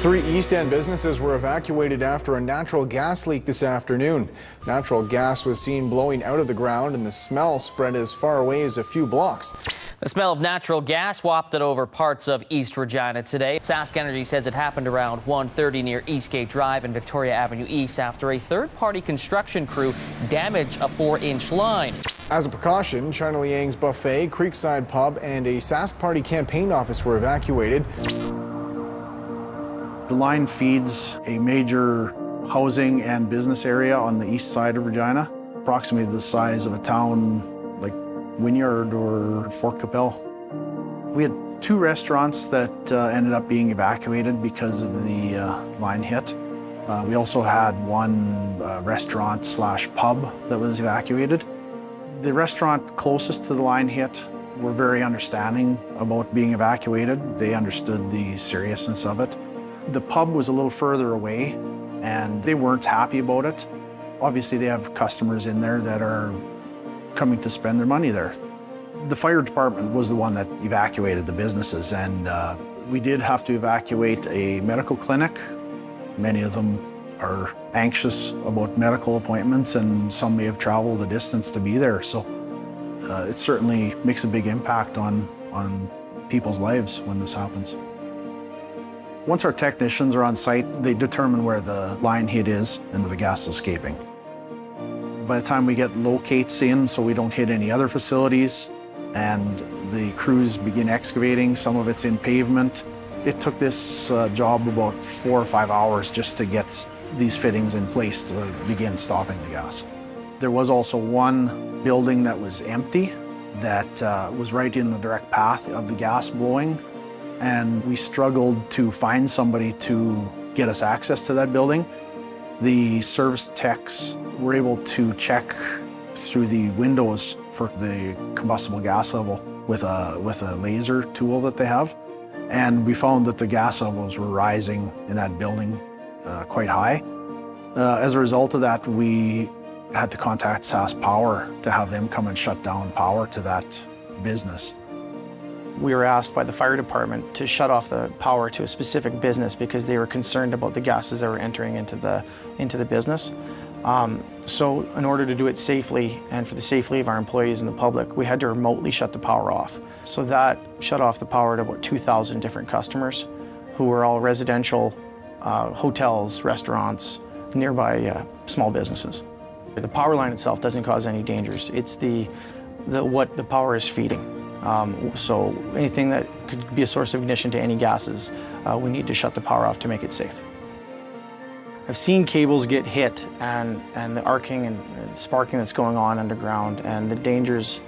3 East End businesses were evacuated after a natural gas leak this afternoon. Natural gas was seen blowing out of the ground and the smell spread as far away as a few blocks. The smell of natural gas wafted over parts of East Regina today. Sask Energy says it happened around 1:30 near Eastgate Drive and Victoria Avenue East after a third-party construction crew damaged a 4-inch line. As a precaution, China Liang's Buffet, Creekside Pub and a Sask Party campaign office were evacuated. The line feeds a major housing and business area on the east side of Regina, approximately the size of a town like Wynyard or Fort Capel. We had 2 restaurants that ended up being evacuated because of the line hit. We also had 1 restaurant/pub that was evacuated. The restaurant closest to the line hit were very understanding about being evacuated. They understood the seriousness of it. The pub was a little further away and they weren't happy about it. Obviously they have customers in there that are coming to spend their money there. The fire department was the one that evacuated the businesses, and we did have to evacuate a medical clinic. Many of them are anxious about medical appointments and some may have traveled the distance to be there. So it certainly makes a big impact on people's lives when this happens. Once our technicians are on site, they determine where the line hit is and where the gas is escaping. By the time we get locates in so we don't hit any other facilities and the crews begin excavating, some of it's in pavement, it took this job about 4 or 5 hours just to get these fittings in place to begin stopping the gas. There was also 1 building that was empty that was right in the direct path of the gas blowing. And we struggled to find somebody to get us access to that building. The service techs were able to check through the windows for the combustible gas level with a laser tool that they have. And we found that the gas levels were rising in that building quite high. As a result of that, we had to contact Sask Power to have them come and shut down power to that business. We were asked by the fire department to shut off the power to a specific business because they were concerned about the gases that were entering into the business. So in order to do it safely and for the safety of our employees and the public, we had to remotely shut the power off. So that shut off the power to about 2,000 different customers who were all residential, hotels, restaurants, nearby small businesses. The power line itself doesn't cause any dangers. It's what the power is feeding. So anything that could be a source of ignition to any gases, we need to shut the power off to make it safe. I've seen cables get hit and the arcing and sparking that's going on underground and the dangers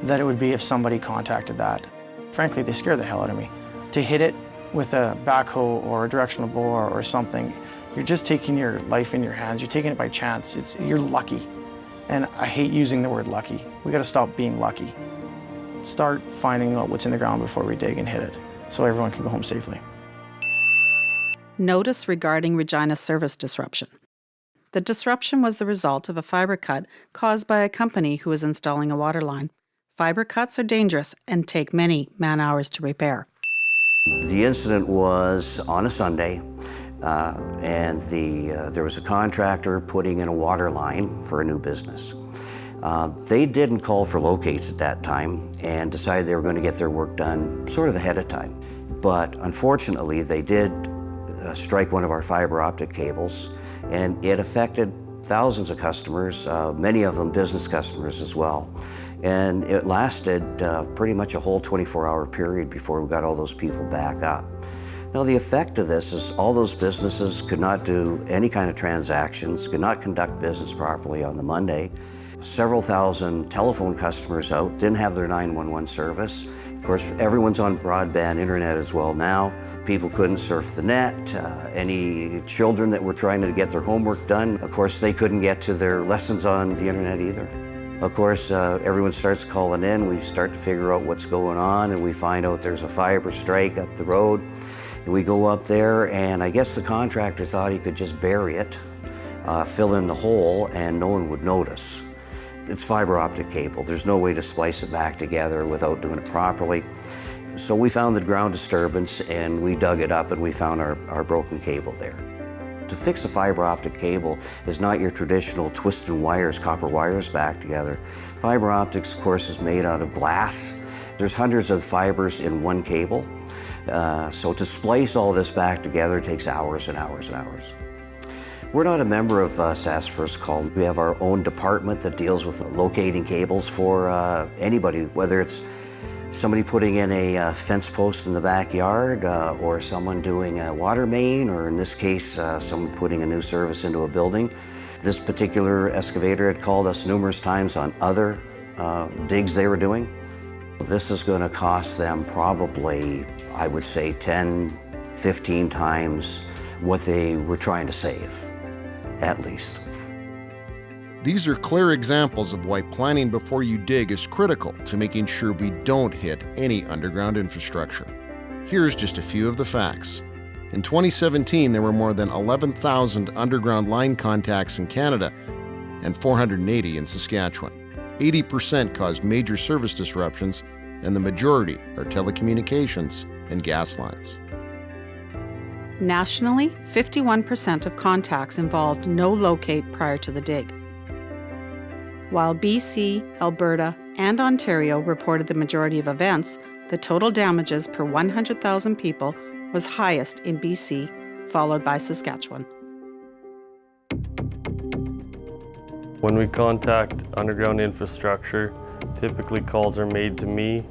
that it would be if somebody contacted that. Frankly, they scare the hell out of me. To hit it with a backhoe or a directional bore or something, you're just taking your life in your hands. You're taking it by chance. You're lucky. And I hate using the word lucky. We gotta stop being lucky. Start finding out what's in the ground before we dig and hit it, so everyone can go home safely. Notice regarding Regina service disruption. The disruption was the result of a fiber cut caused by a company who was installing a water line. Fiber cuts are dangerous and take many man-hours to repair. The incident was on a Sunday, and there was a contractor putting in a water line for a new business. They didn't call for locates at that time and decided they were going to get their work done sort of ahead of time. But unfortunately, they did strike one of our fiber optic cables, and it affected thousands of customers, many of them business customers as well. And it lasted pretty much a whole 24-hour period before we got all those people back up. Now, the effect of this is all those businesses could not do any kind of transactions, could not conduct business properly on the Monday. Several thousand telephone customers out, didn't have their 911 service. Of course, everyone's on broadband internet as well now. People couldn't surf the net. Any children that were trying to get their homework done, of course, they couldn't get to their lessons on the internet either. Of course, everyone starts calling in. We start to figure out what's going on, and we find out there's a fiber strike up the road. And we go up there, and I guess the contractor thought he could just bury it, fill in the hole, and no one would notice. It's fiber optic cable. There's no way to splice it back together without doing it properly. So we found the ground disturbance and we dug it up and we found our broken cable there. To fix a fiber optic cable is not your traditional twisting wires, copper wires back together. Fiber optics, of course, is made out of glass. There's hundreds of fibers in one cable. So to splice all this back together takes hours and hours and hours. We're not a member of SAS First Call. We have our own department that deals with locating cables for anybody, whether it's somebody putting in a fence post in the backyard, or someone doing a water main, or in this case, someone putting a new service into a building. This particular excavator had called us numerous times on other digs they were doing. This is going to cost them probably, I would say, 10, 15 times what they were trying to save, at least. These are clear examples of why planning before you dig is critical to making sure we don't hit any underground infrastructure. Here's just a few of the facts. In 2017, there were more than 11,000 underground line contacts in Canada and 480 in Saskatchewan. 80% caused major service disruptions, and the majority are telecommunications and gas lines. Nationally, 51% of contacts involved no locate prior to the dig. While BC, Alberta, and Ontario reported the majority of events, the total damages per 100,000 people was highest in BC, followed by Saskatchewan. When we contact underground infrastructure, typically calls are made to me,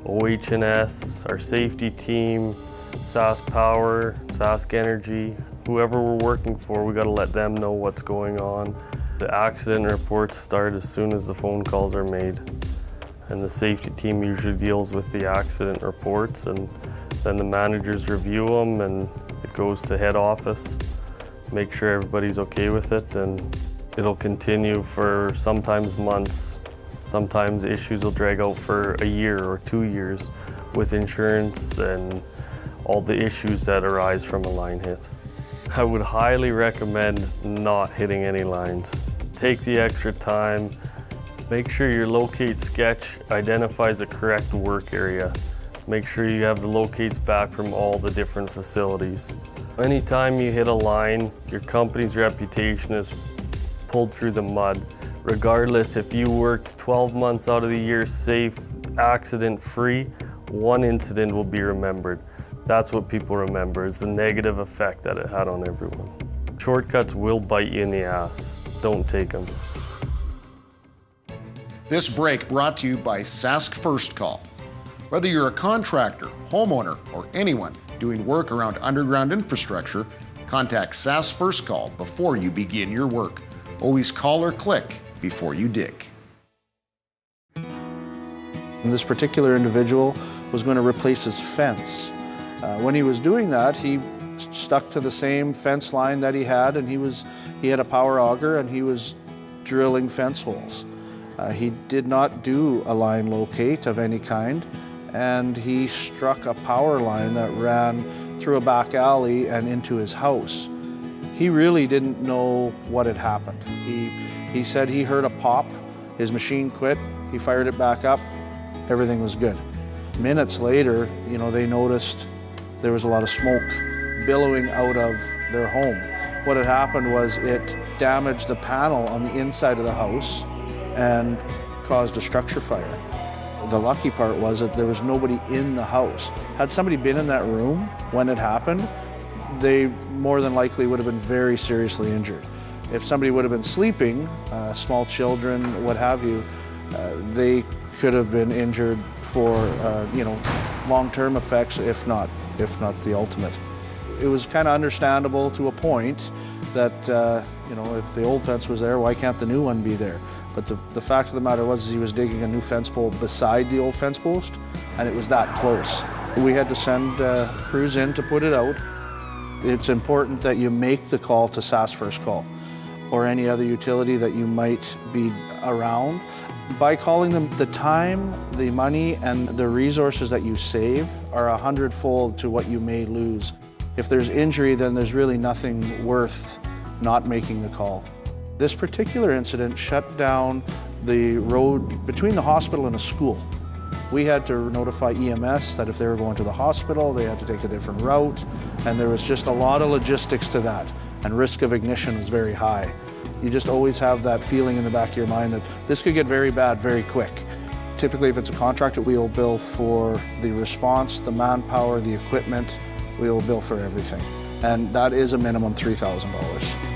OH&S, our safety team, SAS Power, Sask Energy, whoever we're working for, we got to let them know what's going on. The accident reports start as soon as the phone calls are made, and the safety team usually deals with the accident reports, and then the managers review them, and it goes to head office, make sure everybody's okay with it, and it'll continue for sometimes months. Sometimes issues will drag out for a year or 2 years with insurance and all the issues that arise from a line hit. I would highly recommend not hitting any lines. Take the extra time. Make sure your locate sketch identifies the correct work area. Make sure you have the locates back from all the different facilities. Anytime you hit a line, your company's reputation is pulled through the mud. Regardless if you work 12 months out of the year safe, accident-free, one incident will be remembered. That's what people remember, is the negative effect that it had on everyone. Shortcuts will bite you in the ass. Don't take them. This break brought to you by Sask First Call. Whether you're a contractor, homeowner, or anyone doing work around underground infrastructure, contact Sask First Call before you begin your work. Always call or click before you dig. And this particular individual was going to replace his fence. When he was doing that, he stuck to the same fence line that he had, and he had a power auger and he was drilling fence holes. He did not do a line locate of any kind, and he struck a power line that ran through a back alley and into his house. He really didn't know what had happened. He said he heard a pop, his machine quit, he fired it back up, everything was good. Minutes later, they noticed there was a lot of smoke billowing out of their home. What had happened was it damaged the panel on the inside of the house and caused a structure fire. The lucky part was that there was nobody in the house. Had somebody been in that room when it happened, they more than likely would have been very seriously injured. If somebody would have been sleeping, small children, what have you, they could have been injured for long-term effects, if not the ultimate. It was kind of understandable to a point that if the old fence was there, why can't the new one be there? But the fact of the matter was he was digging a new fence pole beside the old fence post, and it was that close. We had to send crews in to put it out. It's important that you make the call to SAS First Call or any other utility that you might be around. By calling them, the time, the money, and the resources that you save are 100-fold to what you may lose. If there's injury, then there's really nothing worth not making the call. This particular incident shut down the road between the hospital and a school. We had to notify EMS that if they were going to the hospital, they had to take a different route, and there was just a lot of logistics to that, and risk of ignition was very high. You just always have that feeling in the back of your mind that this could get very bad very quick. Typically, if it's a contractor, we will bill for the response, the manpower, the equipment. We will bill for everything, and that is a minimum $3,000.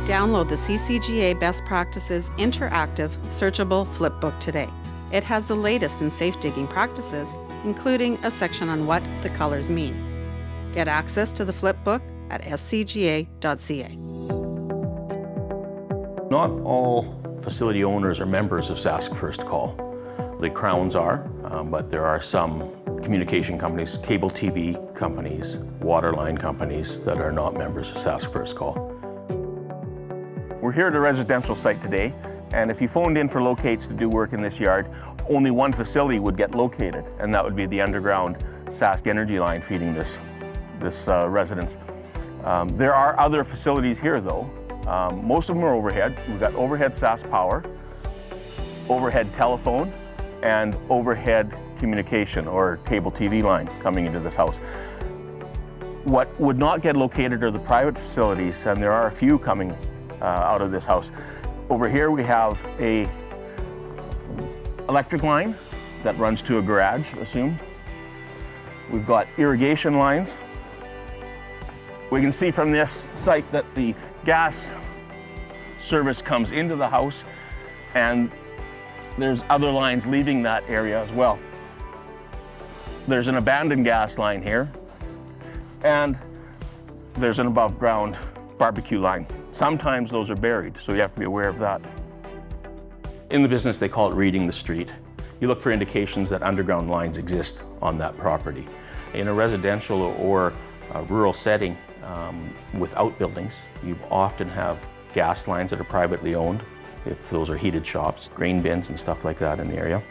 Download the CCGA Best Practices Interactive Searchable Flipbook today. It has the latest in safe digging practices, including a section on what the colors mean. Get access to the flipbook at scga.ca. Not all facility owners are members of Sask First Call. The Crowns are, but there are some communication companies, cable TV companies, water line companies that are not members of Sask First Call. We're here at a residential site today, and if you phoned in for locates to do work in this yard, only one facility would get located, and that would be the underground Sask energy line feeding this residence. There are other facilities here though. Most of them are overhead. We've got overhead Sask power, overhead telephone, and overhead communication or cable TV line coming into this house. What would not get located are the private facilities, and there are a few coming out of this house. Over here we have a electric line that runs to a garage, assumed. We've got irrigation lines. We can see from this site that the gas service comes into the house, and there's other lines leaving that area as well. There's an abandoned gas line here, and there's an above ground barbecue line. Sometimes those are buried, so you have to be aware of that. In the business, they call it reading the street. You look for indications that underground lines exist on that property. In a residential or a rural setting without buildings, you often have gas lines that are privately owned, if those are heated shops, grain bins and stuff like that in the area,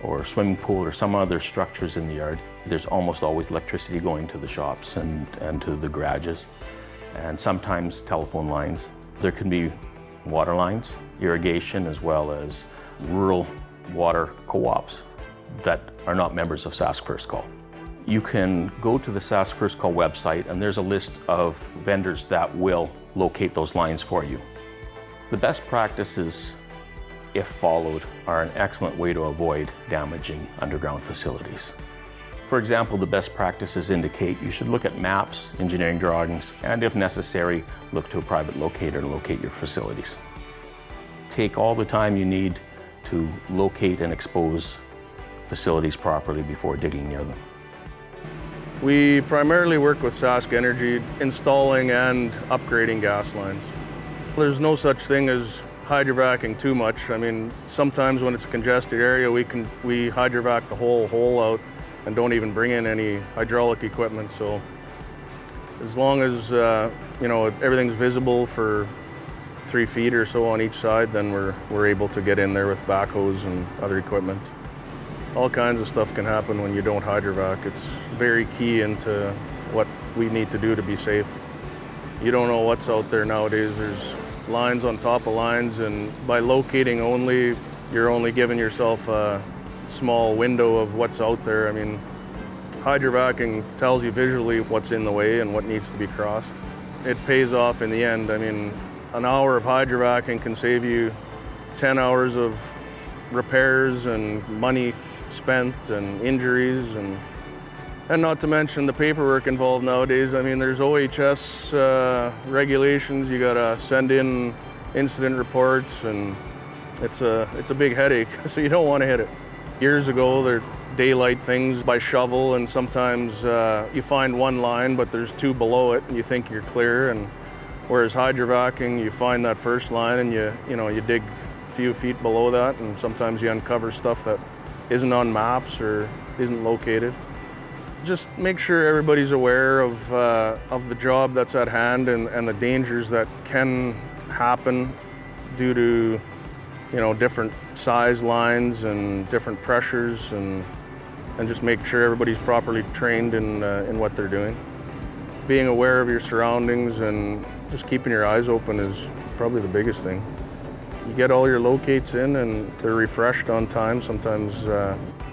or a swimming pool or some other structures in the yard. There's almost always electricity going to the shops and to the garages, and sometimes telephone lines. There can be water lines, irrigation, as well as rural water co-ops that are not members of Sask First Call. You can go to the Sask First Call website, and there's a list of vendors that will locate those lines for you. The best practices, if followed, are an excellent way to avoid damaging underground facilities. For example, the best practices indicate you should look at maps, engineering drawings, and if necessary, look to a private locator to locate your facilities. Take all the time you need to locate and expose facilities properly before digging near them. We primarily work with Sask Energy installing and upgrading gas lines. There's no such thing as hydrovacing too much. I mean, sometimes when it's a congested area, we hydrovac the whole hole out and don't even bring in any hydraulic equipment. So as long as everything's visible for 3 feet or so on each side, then we're able to get in there with backhoes and other equipment. All kinds of stuff can happen when you don't hydrovac. It's very key into what we need to do to be safe. You don't know what's out there nowadays. There's lines on top of lines, and by locating only, you're only giving yourself a small window of what's out there. I mean, hydrovacing tells you visually what's in the way and what needs to be crossed. It pays off in the end. I mean, an hour of hydrovacing can save you 10 hours of repairs and money spent and injuries, and not to mention the paperwork involved nowadays. I mean, there's OHS regulations. You gotta send in incident reports, and it's a big headache, so you don't want to hit it. Years ago, there daylight things by shovel, and sometimes you find one line, but there's 2 below it, and you think you're clear. And whereas hydrovacing, you find that first line, and you dig a few feet below that, and sometimes you uncover stuff that isn't on maps or isn't located. Just make sure everybody's aware of the job that's at hand and the dangers that can happen due to different size lines and different pressures, and and just make sure everybody's properly trained in what they're doing. Being aware of your surroundings and just keeping your eyes open is probably the biggest thing. You get all your locates in and they're refreshed on time. Sometimes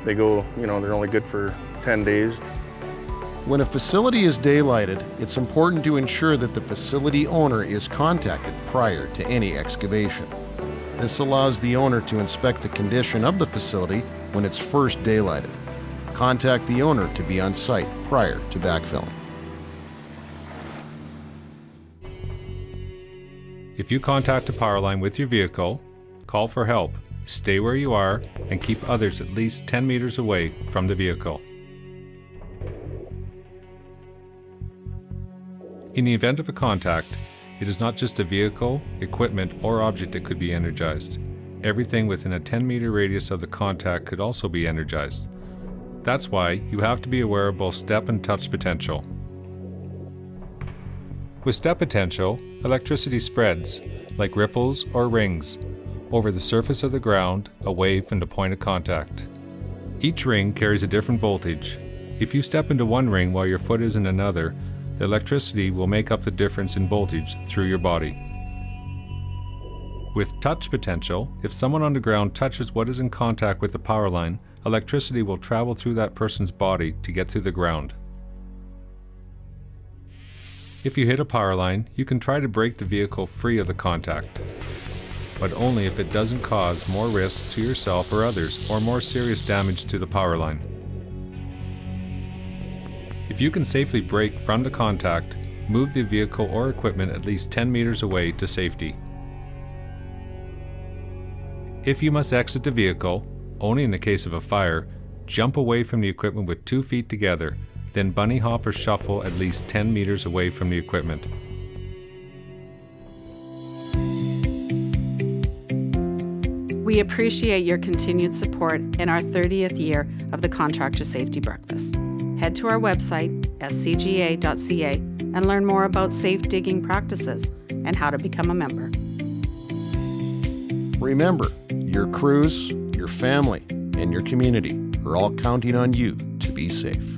they go, they're only good for 10 days. When a facility is daylighted, it's important to ensure that the facility owner is contacted prior to any excavation. This allows the owner to inspect the condition of the facility when it's first daylighted. Contact the owner to be on site prior to backfilling. If you contact a power line with your vehicle, call for help, stay where you are, and keep others at least 10 meters away from the vehicle. In the event of a contact, it is not just a vehicle, equipment, or object that could be energized. Everything within a 10-meter radius of the contact could also be energized. That's why you have to be aware of both step and touch potential. With step potential, electricity spreads, like ripples or rings, over the surface of the ground away from the point of contact. Each ring carries a different voltage. If you step into one ring while your foot is in another, the electricity will make up the difference in voltage through your body. With touch potential, if someone on the ground touches what is in contact with the power line, electricity will travel through that person's body to get to the ground. If you hit a power line, you can try to break the vehicle free of the contact, but only if it doesn't cause more risk to yourself or others or more serious damage to the power line. If you can safely brake from the contact, move the vehicle or equipment at least 10 meters away to safety. If you must exit the vehicle, only in the case of a fire, jump away from the equipment with 2 feet together, then bunny hop or shuffle at least 10 meters away from the equipment. We appreciate your continued support in our 30th year of the Contractor Safety Breakfast. Head to our website, scga.ca, and learn more about safe digging practices and how to become a member. Remember, your crews, your family, and your community are all counting on you to be safe.